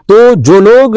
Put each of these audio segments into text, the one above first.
تو جو لوگ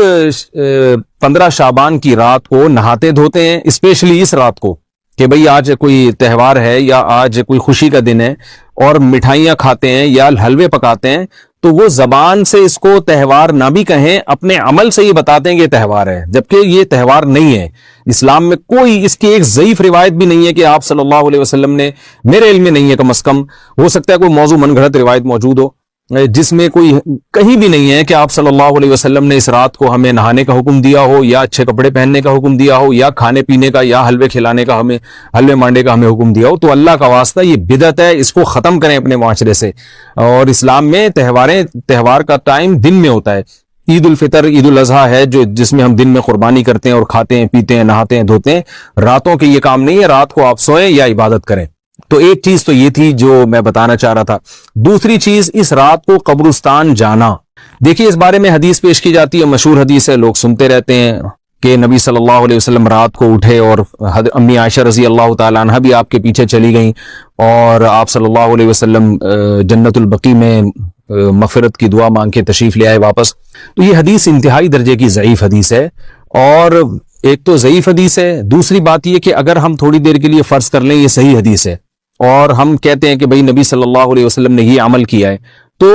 15 شعبان کی رات کو نہاتے دھوتے ہیں، اسپیشلی اس رات کو کہ بھئی آج کوئی تہوار ہے یا آج کوئی خوشی کا دن ہے، اور مٹھائیاں کھاتے ہیں یا حلوے پکاتے ہیں، تو وہ زبان سے اس کو تہوار نہ بھی کہیں، اپنے عمل سے یہ بتاتے ہیں کہ یہ تہوار ہے، جبکہ یہ تہوار نہیں ہے۔ اسلام میں کوئی اس کی ایک ضعیف روایت بھی نہیں ہے کہ آپ صلی اللہ علیہ وسلم نے، میرے علم میں نہیں ہے، کم از کم ہو سکتا ہے کوئی موضوع من گھڑت روایت موجود ہو جس میں کوئی کہیں بھی نہیں ہے کہ آپ صلی اللہ علیہ وسلم نے اس رات کو ہمیں نہانے کا حکم دیا ہو، یا اچھے کپڑے پہننے کا حکم دیا ہو، یا کھانے پینے کا یا حلوے کھلانے کا، ہمیں حلوے مانڈے کا ہمیں حکم دیا ہو۔ تو اللہ کا واسطہ یہ بدعت ہے، اس کو ختم کریں اپنے معاشرے سے۔ اور اسلام میں تہوار کا ٹائم دن میں ہوتا ہے۔ عید الفطر، عید الاضحیٰ ہے جس میں ہم دن میں قربانی کرتے ہیں اور کھاتے ہیں، پیتے ہیں، نہاتے ہیں، دھوتے ہیں۔ راتوں کے یہ کام نہیں ہے، رات کو آپ سوئیں یا عبادت کریں۔ تو ایک چیز تو یہ تھی جو میں بتانا چاہ رہا تھا۔ دوسری چیز، اس رات کو قبرستان جانا، دیکھیے اس بارے میں حدیث پیش کی جاتی ہے، مشہور حدیث ہے، لوگ سنتے رہتے ہیں کہ نبی صلی اللہ علیہ وسلم رات کو اٹھے اور امی عائشہ رضی اللہ تعالی عنہ بھی آپ کے پیچھے چلی گئیں، اور آپ صلی اللہ علیہ وسلم جنت البقیع میں مغفرت کی دعا مانگ کے تشریف لے آئے واپس۔ تو یہ حدیث انتہائی درجے کی ضعیف حدیث ہے، اور ایک تو ضعیف حدیث ہے، دوسری بات یہ کہ اگر ہم تھوڑی دیر کے لیے فرض کر لیں یہ صحیح حدیث ہے، اور ہم کہتے ہیں کہ بھئی نبی صلی اللہ علیہ وسلم نے یہ عمل کیا ہے، تو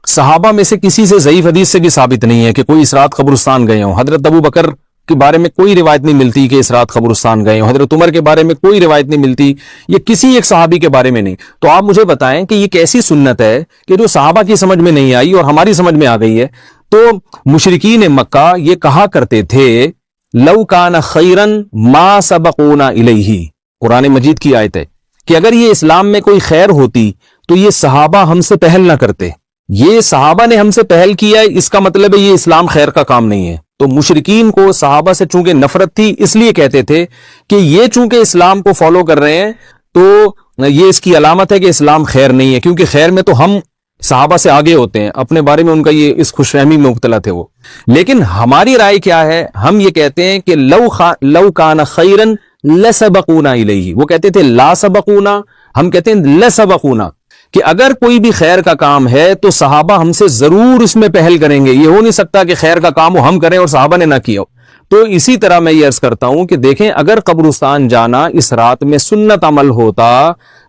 صحابہ میں سے کسی سے ضعیف حدیث سے بھی ثابت نہیں ہے کہ کوئی اس رات قبرستان گئے ہوں۔ حضرت ابو بکر کے بارے میں کوئی روایت نہیں ملتی کہ اس رات قبرستان گئے ہوں، حضرت عمر کے بارے میں کوئی روایت نہیں ملتی، یہ کسی ایک صحابی کے بارے میں نہیں۔ تو آپ مجھے بتائیں کہ یہ کیسی سنت ہے کہ جو صحابہ کی سمجھ میں نہیں آئی اور ہماری سمجھ میں آ گئی ہے؟ تو مشرکین مکہ یہ کہا کرتے تھے لو کان خیرا ما سبقونا الیہ، قرآن مجید کی آیت ہے کہ اگر یہ اسلام میں کوئی خیر ہوتی تو یہ صحابہ ہم سے پہل نہ کرتے، یہ صحابہ نے ہم سے پہل کیا ہے، اس کا مطلب ہے یہ اسلام خیر کا کام نہیں ہے۔ تو مشرکین کو صحابہ سے چونکہ نفرت تھی، اس لیے کہتے تھے کہ یہ چونکہ اسلام کو فالو کر رہے ہیں تو یہ اس کی علامت ہے کہ اسلام خیر نہیں ہے، کیونکہ خیر میں تو ہم صحابہ سے آگے ہوتے ہیں، اپنے بارے میں ان کا یہ اس خوش فہمی میں مبتلا تھے وہ۔ لیکن ہماری رائے کیا ہے؟ ہم یہ کہتے ہیں کہ لو کان خیرا لسبقونا الیہ، وہ کہتے تھے لا سبقونا، ہم کہتے ہیں لسبقونا، کہ اگر کوئی بھی خیر کا کام ہے تو صحابہ ہم سے ضرور اس میں پہل کریں گے، یہ ہو نہیں سکتا کہ خیر کا کام ہم کریں اور صحابہ نے نہ کیا ہو۔ تو اسی طرح میں یہ عرض کرتا ہوں کہ دیکھیں اگر قبرستان جانا اس رات میں سنت عمل ہوتا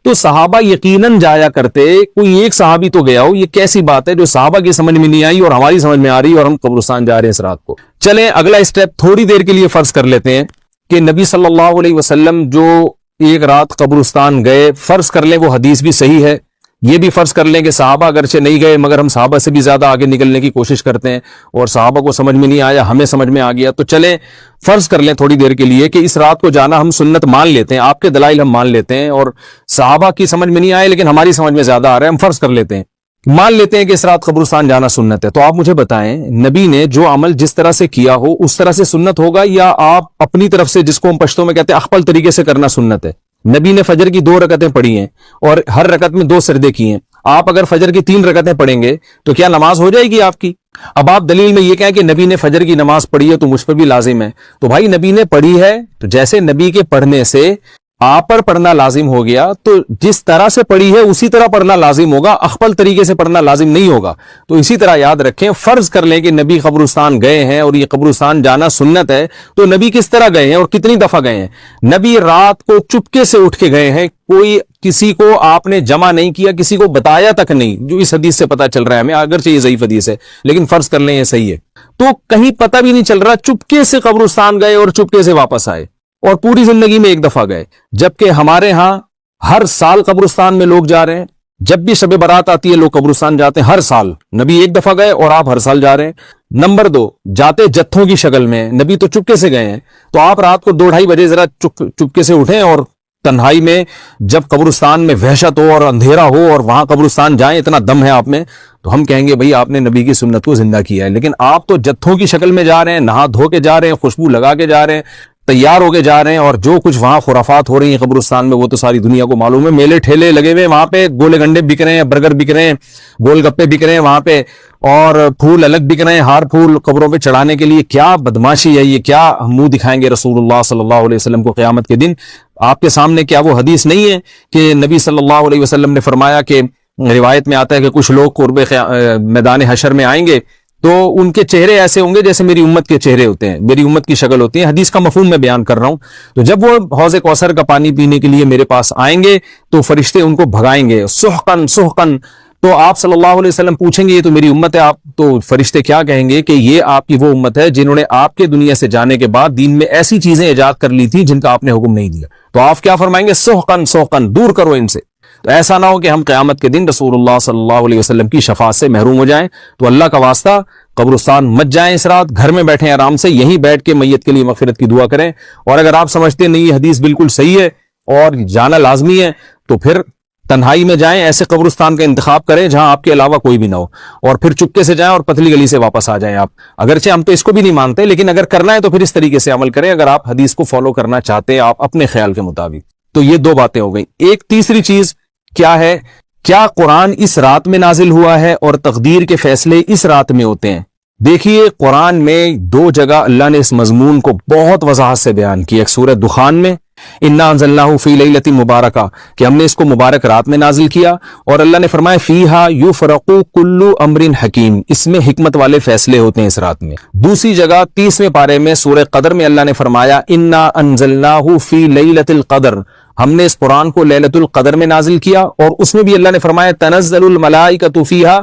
تو صحابہ یقیناً جایا کرتے، کوئی ایک صحابی تو گیا ہو، یہ کیسی بات ہے جو صحابہ کی سمجھ میں نہیں آئی اور ہماری سمجھ میں آ رہی اور ہم قبرستان جا رہے ہیں اس رات کو۔ چلیں اگلا اسٹیپ تھوڑی دیر کے لیے فرض کر لیتے ہیں کہ نبی صلی اللہ علیہ وسلم جو ایک رات قبرستان گئے، فرض کر لیں وہ حدیث بھی صحیح ہے، یہ بھی فرض کر لیں کہ صحابہ اگرچہ نہیں گئے مگر ہم صحابہ سے بھی زیادہ آگے نکلنے کی کوشش کرتے ہیں اور صحابہ کو سمجھ میں نہیں آیا، ہمیں سمجھ میں آ گیا، تو چلیں فرض کر لیں تھوڑی دیر کے لیے کہ اس رات کو جانا ہم سنت مان لیتے ہیں، آپ کے دلائل ہم مان لیتے ہیں اور صحابہ کی سمجھ میں نہیں آئے لیکن ہماری سمجھ میں زیادہ آ رہا ہے، ہم فرض کر لیتے ہیں، مان لیتے ہیں کہ اس رات قبرستان جانا سنت ہے۔ تو آپ مجھے بتائیں نبی نے جو عمل جس طرح سے کیا ہو اس طرح سے سنت ہوگا، یا آپ اپنی طرف سے جس کو ہم پشتوں میں کہتے ہیں اخپل طریقے سے کرنا سنت ہے؟ نبی نے فجر کی 2 رکعتیں پڑھی ہیں اور ہر رکعت میں 2 سجدے کیے ہیں، آپ اگر فجر کی 3 رکعتیں پڑھیں گے تو کیا نماز ہو جائے گی آپ کی؟ اب آپ دلیل میں یہ کہیں کہ نبی نے فجر کی نماز پڑھی ہے تو مجھ پر بھی لازم ہے، تو بھائی نبی نے پڑھی ہے تو جیسے نبی کے پڑھنے سے آپ پر پڑھنا لازم ہو گیا، تو جس طرح سے پڑھی ہے اسی طرح پڑھنا لازم ہوگا، اخپل طریقے سے پڑھنا لازم نہیں ہوگا۔ تو اسی طرح یاد رکھیں، فرض کر لیں کہ نبی قبرستان گئے ہیں اور یہ قبرستان جانا سنت ہے، تو نبی کس طرح گئے ہیں اور کتنی دفعہ گئے ہیں؟ نبی رات کو چپکے سے اٹھ کے گئے ہیں، کوئی کسی کو آپ نے جمع نہیں کیا، کسی کو بتایا تک نہیں، جو اس حدیث سے پتہ چل رہا ہے ہمیں، اگرچہ یہ ضعیف حدیث ہے لیکن فرض کر لیں یہ صحیح ہے، تو کہیں پتہ بھی نہیں چل رہا، چپکے سے قبرستان گئے اور چپکے سے واپس آئے، اور پوری زندگی میں ایک دفعہ گئے، جبکہ ہمارے ہاں ہر سال قبرستان میں لوگ جا رہے ہیں، جب بھی شب برات آتی ہے لوگ قبرستان جاتے ہیں، ہر سال نبی ایک دفعہ گئے اور آپ ہر سال جا رہے ہیں۔ نمبر 2، جاتے جتھوں کی شکل میں، نبی تو چپکے سے گئے ہیں، تو آپ رات کو 2-2:30 بجے ذرا چپکے سے اٹھیں اور تنہائی میں جب قبرستان میں وحشت ہو اور اندھیرا ہو اور وہاں قبرستان جائیں، اتنا دم ہے آپ میں، تو ہم کہیں گے بھئی آپ نے نبی کی سنت کو زندہ کیا ہے۔ لیکن آپ تو جتھوں کی شکل میں جا رہے ہیں، نہا دھو کے جا رہے ہیں، خوشبو لگا کے جا رہے ہیں، تیار ہو کے جا رہے ہیں، اور جو کچھ وہاں خرافات ہو رہی ہیں قبرستان میں وہ تو ساری دنیا کو معلوم ہے، میلے ٹھیلے لگے ہوئے وہاں پہ، گولے گنڈے بک رہے ہیں، برگر بک رہے ہیں، گول گپے بک رہے ہیں وہاں پہ، اور پھول الگ بک رہے ہیں، ہار پھول قبروں پہ چڑھانے کے لیے۔ کیا بدماشی ہے یہ، کیا منہ دکھائیں گے رسول اللہ صلی اللہ علیہ وسلم کو قیامت کے دن؟ آپ کے سامنے کیا وہ حدیث نہیں ہے کہ نبی صلی اللہ علیہ وسلم نے فرمایا کہ روایت میں آتا ہے کہ کچھ لوگ قرب میدان حشر میں آئیں گے تو ان کے چہرے ایسے ہوں گے جیسے میری امت کے چہرے ہوتے ہیں، میری امت کی شکل ہوتی ہے. حدیث کا مفہوم میں بیان کر رہا ہوں. تو جب وہ حوض کوثر کا پانی پینے کے لیے میرے پاس آئیں گے تو فرشتے ان کو بھگائیں گے، سحقن سحقن. تو آپ صلی اللہ علیہ وسلم پوچھیں گے یہ تو میری امت ہے، آپ تو فرشتے کیا کہیں گے کہ یہ آپ کی وہ امت ہے جنہوں نے آپ کے دنیا سے جانے کے بعد دین میں ایسی چیزیں ایجاد کر لی تھی جن کا آپ نے حکم نہیں دیا. تو آپ کیا فرمائیں گے؟ سحقن سحقن، دور کرو ان سے. تو ایسا نہ ہو کہ ہم قیامت کے دن رسول اللہ صلی اللہ علیہ وسلم کی شفاعت سے محروم ہو جائیں. تو اللہ کا واسطہ قبرستان مت جائیں اس رات، گھر میں بیٹھیں آرام سے، یہیں بیٹھ کے میت کے لیے مغفرت کی دعا کریں. اور اگر آپ سمجھتے نہیں یہ حدیث بالکل صحیح ہے اور جانا لازمی ہے تو پھر تنہائی میں جائیں، ایسے قبرستان کا انتخاب کریں جہاں آپ کے علاوہ کوئی بھی نہ ہو، اور پھر چپکے سے جائیں اور پتلی گلی سے واپس آ جائیں. آپ اگرچہ ہم تو اس کو بھی نہیں مانتے، لیکن اگر کرنا ہے تو پھر اس طریقے سے عمل کریں اگر آپ حدیث کو فالو کرنا چاہتے ہیں آپ اپنے خیال کے مطابق. تو یہ دو باتیں ہو گئیں. ایک تیسری چیز کیا ہے؟ کیا قرآن اس رات میں نازل ہوا ہے اور تقدیر کے فیصلے اس رات میں ہوتے ہیں؟ دیکھیے قرآن میں دو جگہ اللہ نے اس مضمون کو بہت وضاحت سے بیان کیا. ایک سورہ دخان میں انا انزلناہ فی لیلۃ مبارکہ کہ ہم نے اس کو مبارک رات میں نازل کیا، اور اللہ نے فرمایا فیہا یفرق کل امر حکیم، اس میں حکمت والے فیصلے ہوتے ہیں اس رات میں. دوسری جگہ 30ویں پارے میں سورہ قدر میں اللہ نے فرمایا انا انزلناہ فی لیلۃ القدر، ہم نے اس قرآن کو لیلۃ القدر میں نازل کیا. اور اس میں بھی اللہ نے فرمایا تنزل الملائکۃ فیہا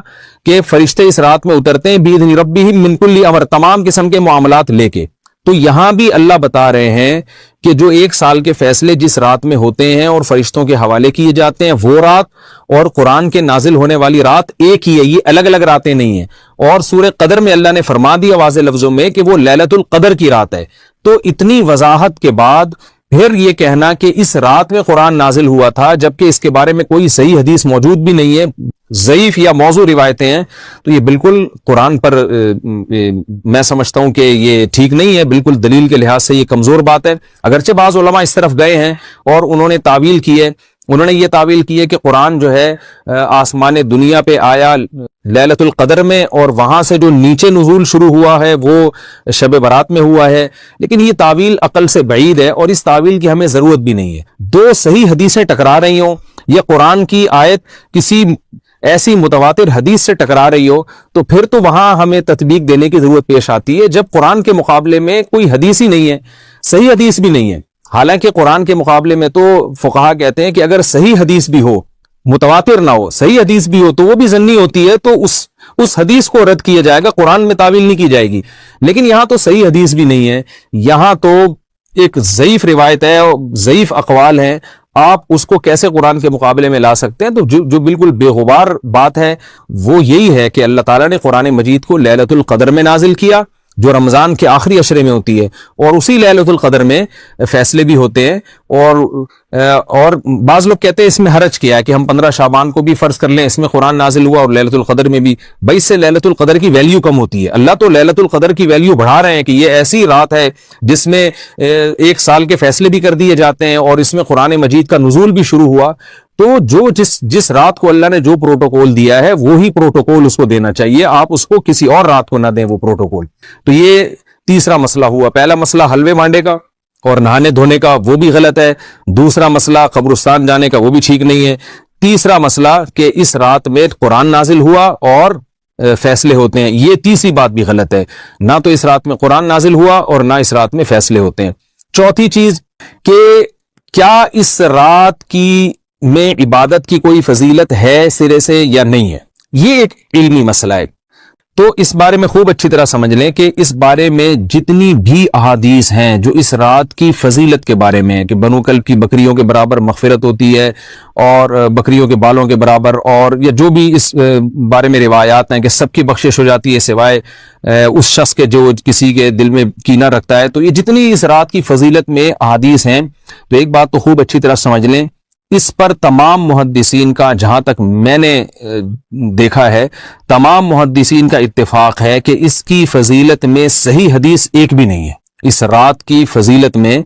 کہ فرشتے اس رات میں اترتے ہیں باذن ربہم من کل امر، تمام قسم کے معاملات لے کے. تو یہاں بھی اللہ بتا رہے ہیں کہ جو ایک سال کے فیصلے جس رات میں ہوتے ہیں اور فرشتوں کے حوالے کیے جاتے ہیں وہ رات اور قرآن کے نازل ہونے والی رات ایک ہی ہے، یہ الگ الگ راتیں نہیں ہیں. اور سورہ قدر میں اللہ نے فرما دیا واضح لفظوں میں کہ وہ لیلۃ القدر کی رات ہے. تو اتنی وضاحت کے بعد پھر یہ کہنا کہ اس رات میں قرآن نازل ہوا تھا جبکہ اس کے بارے میں کوئی صحیح حدیث موجود بھی نہیں ہے، ضعیف یا موضوع روایتیں ہیں، تو یہ بالکل قرآن پر میں سمجھتا ہوں کہ یہ ٹھیک نہیں ہے، بالکل دلیل کے لحاظ سے یہ کمزور بات ہے. اگرچہ بعض علماء اس طرف گئے ہیں اور انہوں نے تعویل کی ہے، انہوں نے یہ تعویل کی ہے کہ قرآن جو ہے آسمان دنیا پہ آیا لیلۃ القدر میں اور وہاں سے جو نیچے نزول شروع ہوا ہے وہ شب برات میں ہوا ہے. لیکن یہ تعویل عقل سے بعید ہے اور اس تعویل کی ہمیں ضرورت بھی نہیں ہے. دو صحیح حدیثیں ٹکرا رہی ہوں یا قرآن کی آیت کسی ایسی متواتر حدیث سے ٹکرا رہی ہو تو پھر تو وہاں ہمیں تطبیق دینے کی ضرورت پیش آتی ہے، جب قرآن کے مقابلے میں کوئی حدیث ہی نہیں ہے، صحیح حدیث بھی نہیں ہے. حالانکہ قرآن کے مقابلے میں تو فقہا کہتے ہیں کہ اگر صحیح حدیث بھی ہو، متواتر نہ ہو، صحیح حدیث بھی ہو تو وہ بھی ظنی ہوتی ہے، تو اس حدیث کو رد کیا جائے گا، قرآن میں تعویل نہیں کی جائے گی. لیکن یہاں تو صحیح حدیث بھی نہیں ہے، یہاں تو ایک ضعیف روایت ہے اور ضعیف اقوال ہیں، آپ اس کو کیسے قرآن کے مقابلے میں لا سکتے ہیں؟ تو جو بالکل بے غبار بات ہے وہ یہی ہے کہ اللہ تعالیٰ نے قرآن مجید کو لیلۃ القدر میں نازل کیا جو رمضان کے آخری عشرے میں ہوتی ہے، اور اسی لیلۃ القدر میں فیصلے بھی ہوتے ہیں. اور بعض لوگ کہتے ہیں اس میں حرج کیا ہے کہ ہم 15 شعبان کو بھی فرض کر لیں، اس میں قرآن نازل ہوا اور لیلۃ القدر میں بھی. بھائی اس سے لیلۃ القدر کی ویلیو کم ہوتی ہے. اللہ تو لیلۃ القدر کی ویلیو بڑھا رہے ہیں کہ یہ ایسی رات ہے جس میں ایک سال کے فیصلے بھی کر دیے جاتے ہیں اور اس میں قرآن مجید کا نزول بھی شروع ہوا. تو جس رات کو اللہ نے جو پروٹوکول دیا ہے وہی پروٹوکول اس کو دینا چاہیے، آپ اس کو کسی اور رات کو نہ دیں وہ پروٹوکول. تو یہ تیسرا مسئلہ ہوا. پہلا مسئلہ حلوے مانڈے کا اور نہانے دھونے کا، وہ بھی غلط ہے. دوسرا مسئلہ قبرستان جانے کا، وہ بھی ٹھیک نہیں ہے. تیسرا مسئلہ کہ اس رات میں قرآن نازل ہوا اور فیصلے ہوتے ہیں، یہ تیسری بات بھی غلط ہے. نہ تو اس رات میں قرآن نازل ہوا اور نہ اس رات میں فیصلے ہوتے ہیں. چوتھی چیز کہ کیا اس رات کی میں عبادت کی کوئی فضیلت ہے سرے سے یا نہیں ہے، یہ ایک علمی مسئلہ ہے. تو اس بارے میں خوب اچھی طرح سمجھ لیں کہ اس بارے میں جتنی بھی احادیث ہیں جو اس رات کی فضیلت کے بارے میں کہ بنو کلب کی بکریوں کے برابر مغفرت ہوتی ہے اور بکریوں کے بالوں کے برابر، اور یا جو بھی اس بارے میں روایات ہیں کہ سب کی بخشش ہو جاتی ہے سوائے اس شخص کے جو کسی کے دل میں کینہ رکھتا ہے، تو یہ جتنی اس رات کی فضیلت میں احادیث ہیں تو ایک بات تو خوب اچھی طرح سمجھ لیں، اس پر تمام محدثین کا، جہاں تک میں نے دیکھا ہے، تمام محدثین کا اتفاق ہے کہ اس کی فضیلت میں صحیح حدیث ایک بھی نہیں ہے. اس رات کی فضیلت میں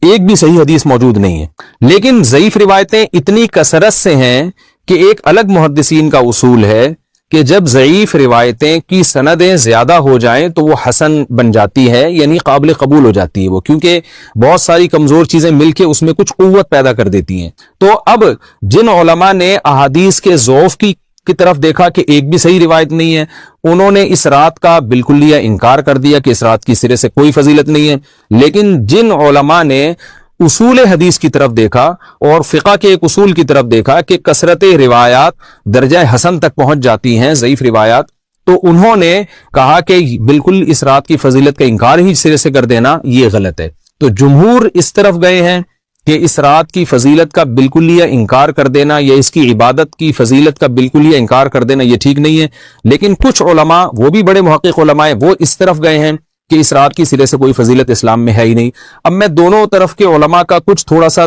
ایک بھی صحیح حدیث موجود نہیں ہے. لیکن ضعیف روایتیں اتنی کثرت سے ہیں کہ ایک الگ محدثین کا اصول ہے کہ جب ضعیف روایتیں کی سندیں زیادہ ہو جائیں تو وہ حسن بن جاتی ہے، یعنی قابل قبول ہو جاتی ہے وہ، کیونکہ بہت ساری کمزور چیزیں مل کے اس میں کچھ قوت پیدا کر دیتی ہیں. تو اب جن علماء نے احادیث کے ضعف کی کی طرف دیکھا کہ ایک بھی صحیح روایت نہیں ہے، انہوں نے اس رات کا بالکل انکار کر دیا کہ اس رات کی سرے سے کوئی فضیلت نہیں ہے۔ لیکن جن علماء نے اصول حدیث کی طرف دیکھا اور فقہ کے ایک اصول کی طرف دیکھا کہ کثرت روایات درجہ حسن تک پہنچ جاتی ہیں، ضعیف روایات، تو انہوں نے کہا کہ بالکل اس رات کی فضیلت کا انکار ہی سرے سے کر دینا یہ غلط ہے۔ تو جمہور اس طرف گئے ہیں کہ اس رات کی فضیلت کا بالکل انکار کر دینا یا اس کی عبادت کی فضیلت کا بالکل انکار کر دینا یہ ٹھیک نہیں ہے۔ لیکن کچھ علماء، وہ بھی بڑے محقق علماء ہیں، وہ اس طرف گئے ہیں کہ اس رات کی سرے سے کوئی فضیلت اسلام میں ہے ہی نہیں۔ اب میں دونوں طرف کے علماء کا کچھ تھوڑا سا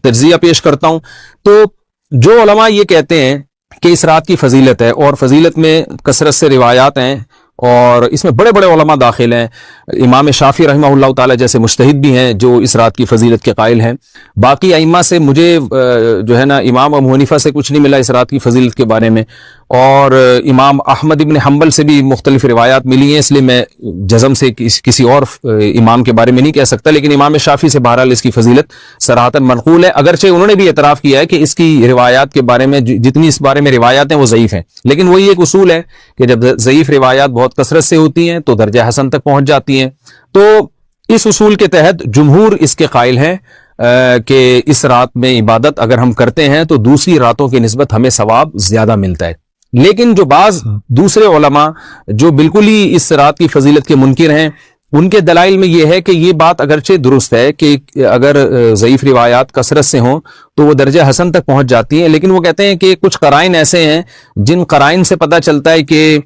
تجزیہ پیش کرتا ہوں۔ تو جو علماء یہ کہتے ہیں کہ اس رات کی فضیلت ہے اور فضیلت میں کثرت سے روایات ہیں اور اس میں بڑے بڑے علماء داخل ہیں، امام شافعی رحمہ اللہ تعالی جیسے مجتہد بھی ہیں جو اس رات کی فضیلت کے قائل ہیں۔ باقی ائمہ سے مجھے جو ہے نا امام ابو حنیفہ سے کچھ نہیں ملا اس رات کی فضیلت کے بارے میں، اور امام احمد ابن حنبل سے بھی مختلف روایات ملی ہیں، اس لیے میں جزم سے کسی اور امام کے بارے میں نہیں کہہ سکتا۔ لیکن امام شافعی سے بہرحال اس کی فضیلت صراحتاً منقول ہے، اگرچہ انہوں نے بھی اعتراف کیا ہے کہ اس کی روایات کے بارے میں جتنی اس بارے میں روایات ہیں وہ ضعیف ہیں، لیکن وہی ایک اصول ہے کہ جب ضعیف روایات بہت کثرت سے ہوتی ہیں تو درجہ حسن تک پہنچ جاتی ہیں۔ تو اس اصول کے تحت جمہور اس کے قائل ہیں کہ اس رات میں عبادت اگر ہم کرتے ہیں تو دوسری راتوں کی نسبت ہمیں ثواب زیادہ ملتا ہے۔ لیکن جو بعض دوسرے علماء جو بالکل ہی اس رات کی فضیلت کے منکر ہیں، ان کے دلائل میں یہ ہے کہ یہ بات اگرچہ درست ہے کہ اگر ضعیف روایات کثرت سے ہوں تو وہ درجہ حسن تک پہنچ جاتی ہیں، لیکن وہ کہتے ہیں کہ کچھ قرائن ایسے ہیں جن قرائن سے پتہ چلتا ہے کہ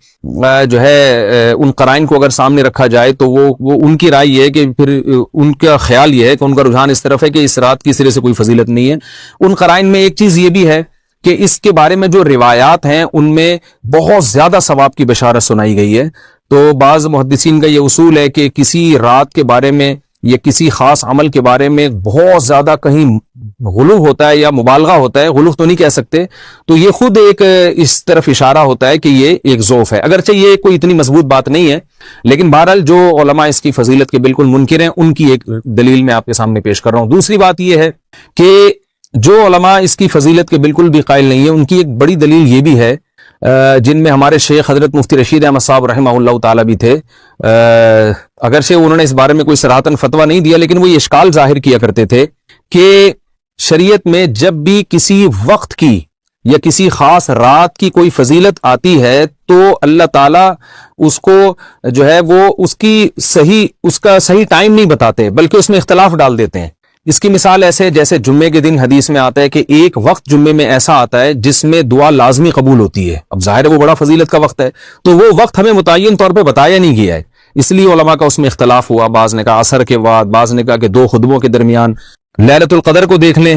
جو ہے ان قرائن کو اگر سامنے رکھا جائے تو وہ ان کی رائے یہ ہے کہ پھر ان کا خیال یہ ہے کہ ان کا رجحان اس طرف ہے کہ اس رات کی سرے سے کوئی فضیلت نہیں ہے۔ ان قرائن میں ایک چیز یہ بھی ہے کہ اس کے بارے میں جو روایات ہیں ان میں بہت زیادہ ثواب کی بشارت سنائی گئی ہے۔ تو بعض محدثین کا یہ اصول ہے کہ کسی رات کے بارے میں یا کسی خاص عمل کے بارے میں بہت زیادہ کہیں غلو ہوتا ہے یا مبالغہ ہوتا ہے، غلو تو نہیں کہہ سکتے، تو یہ خود ایک اس طرف اشارہ ہوتا ہے کہ یہ ایک ضعف ہے، اگرچہ یہ کوئی اتنی مضبوط بات نہیں ہے۔ لیکن بہرحال جو علماء اس کی فضیلت کے بالکل منکر ہیں ان کی ایک دلیل میں آپ کے سامنے پیش کر رہا ہوں۔ دوسری بات یہ ہے کہ جو علماء اس کی فضیلت کے بالکل بھی قائل نہیں ہیں، ان کی ایک بڑی دلیل یہ بھی ہے، جن میں ہمارے شیخ حضرت مفتی رشید احمد صاحب رحمہ اللہ تعالی بھی تھے، اگرچہ انہوں نے اس بارے میں کوئی صراحتاً فتویٰ نہیں دیا، لیکن وہ یہ اشکال ظاہر کیا کرتے تھے کہ شریعت میں جب بھی کسی وقت کی یا کسی خاص رات کی کوئی فضیلت آتی ہے تو اللہ تعالیٰ اس کو جو ہے وہ اس کا صحیح ٹائم نہیں بتاتے، بلکہ اس میں اختلاف ڈال دیتے ہیں۔ اس کی مثال ایسے جیسے جمعے کے دن حدیث میں آتا ہے کہ ایک وقت جمعے میں ایسا آتا ہے جس میں دعا لازمی قبول ہوتی ہے، اب ظاہر ہے وہ بڑا فضیلت کا وقت ہے، تو وہ وقت ہمیں متعین طور پہ بتایا نہیں گیا ہے، اس لیے علماء کا اس میں اختلاف ہوا۔ بعض نے کہا عصر کے بعد، بعض نے کہا کہ 2 خطبوں کے درمیان۔ لیلۃ القدر کو دیکھ لیں،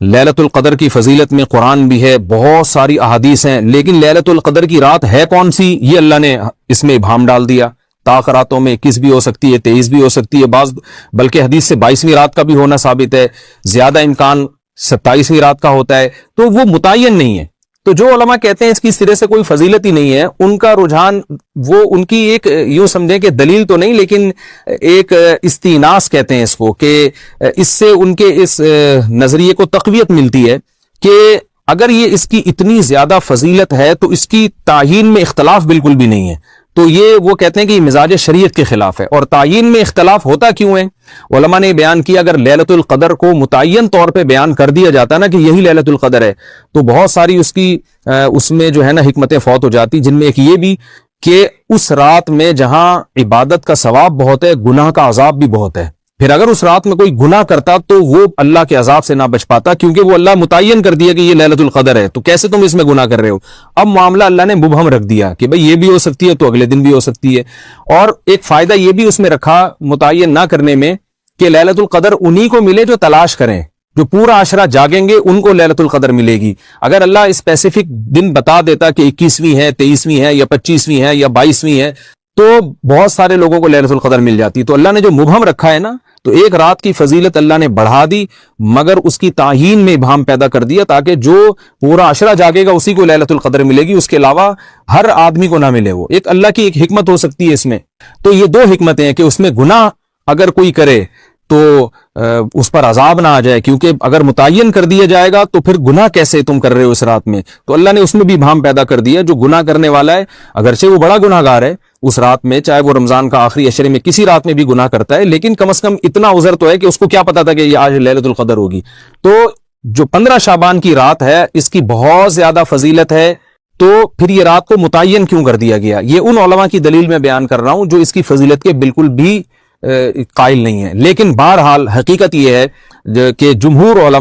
لیلۃ القدر کی فضیلت میں قرآن بھی ہے، بہت ساری احادیث ہیں، لیکن لیلۃ القدر کی رات ہے کون سی یہ اللہ نے اس میں ابہام ڈال دیا۔ طاق راتوں میں 21 بھی ہو سکتی ہے، 23 بھی ہو سکتی ہے، بعض بلکہ حدیث سے 22ویں رات کا بھی ہونا ثابت ہے، زیادہ امکان 27ویں رات کا ہوتا ہے، تو وہ متعین نہیں ہے۔ تو جو علماء کہتے ہیں اس کی سرے سے کوئی فضیلت ہی نہیں ہے، ان کا رجحان وہ ان کی ایک یوں سمجھیں کہ دلیل تو نہیں لیکن ایک استیناس کہتے ہیں اس کو، کہ اس سے ان کے اس نظریے کو تقویت ملتی ہے کہ اگر یہ اس کی اتنی زیادہ فضیلت ہے تو اس کی تعیین میں اختلاف بالکل بھی نہیں ہے۔ تو یہ وہ کہتے ہیں کہ یہ مزاج شریعت کے خلاف ہے، اور تعیین میں اختلاف ہوتا کیوں ہے؟ علماء نے بیان کیا اگر لیلۃ القدر کو متعین طور پہ بیان کر دیا جاتا نا کہ یہی لیلۃ القدر ہے تو بہت ساری اس میں جو ہے نا حکمتیں فوت ہو جاتی، جن میں ایک یہ بھی کہ اس رات میں جہاں عبادت کا ثواب بہت ہے، گناہ کا عذاب بھی بہت ہے۔ پھر اگر اس رات میں کوئی گناہ کرتا تو وہ اللہ کے عذاب سے نہ بچ پاتا، کیونکہ وہ اللہ متعین کر دیا کہ یہ لیلۃ القدر ہے، تو کیسے تم اس میں گناہ کر رہے ہو؟ اب معاملہ اللہ نے مبہم رکھ دیا کہ بھئی یہ بھی ہو سکتی ہے تو اگلے دن بھی ہو سکتی ہے۔ اور ایک فائدہ یہ بھی اس میں رکھا متعین نہ کرنے میں کہ لیلۃ القدر انہی کو ملے جو تلاش کریں، جو پورا عشرہ جاگیں گے ان کو لیلۃ القدر ملے گی۔ اگر اللہ اسپیسیفک دن بتا دیتا کہ 21ویں ہے، 23ویں ہے یا 25ویں ہے یا 22ویں ہے تو بہت سارے لوگوں کو لیلۃ القدر مل جاتی۔ تو اللہ نے جو مبہم رکھا ہے نا، تو ایک رات کی فضیلت اللہ نے بڑھا دی مگر اس کی تعیین میں ابہام پیدا کر دیا تاکہ جو پورا عشرہ جاگے گا اسی کو لیلۃ القدر ملے گی، اس کے علاوہ ہر آدمی کو نہ ملے۔ وہ ایک اللہ کی ایک حکمت ہو سکتی ہے اس میں۔ تو یہ 2 حکمتیں ہیں کہ اس میں گناہ اگر کوئی کرے تو اس پر عذاب نہ آ جائے، کیونکہ اگر متعین کر دیا جائے گا تو پھر گناہ کیسے تم کر رہے ہو اس رات میں؟ تو اللہ نے اس میں بھی بھام پیدا کر دیا، جو گناہ کرنے والا ہے اگرچہ وہ بڑا گناہ گار ہے اس رات میں، چاہے وہ رمضان کا آخری عشرے میں کسی رات میں بھی گناہ کرتا ہے، لیکن کم از کم اتنا عذر تو ہے کہ اس کو کیا پتا تھا کہ یہ آج لیلۃ القدر ہوگی۔ تو جو 15 شعبان کی رات ہے اس کی بہت زیادہ فضیلت ہے، تو پھر یہ رات کو متعین کیوں کر دیا گیا؟ یہ ان علماء کی دلیل میں بیان کر رہا ہوں جو اس کی فضیلت کے بالکل بھی قائل نہیں ہے، لیکن بہرحال حقیقت یہ ہے کہ جمہور علماء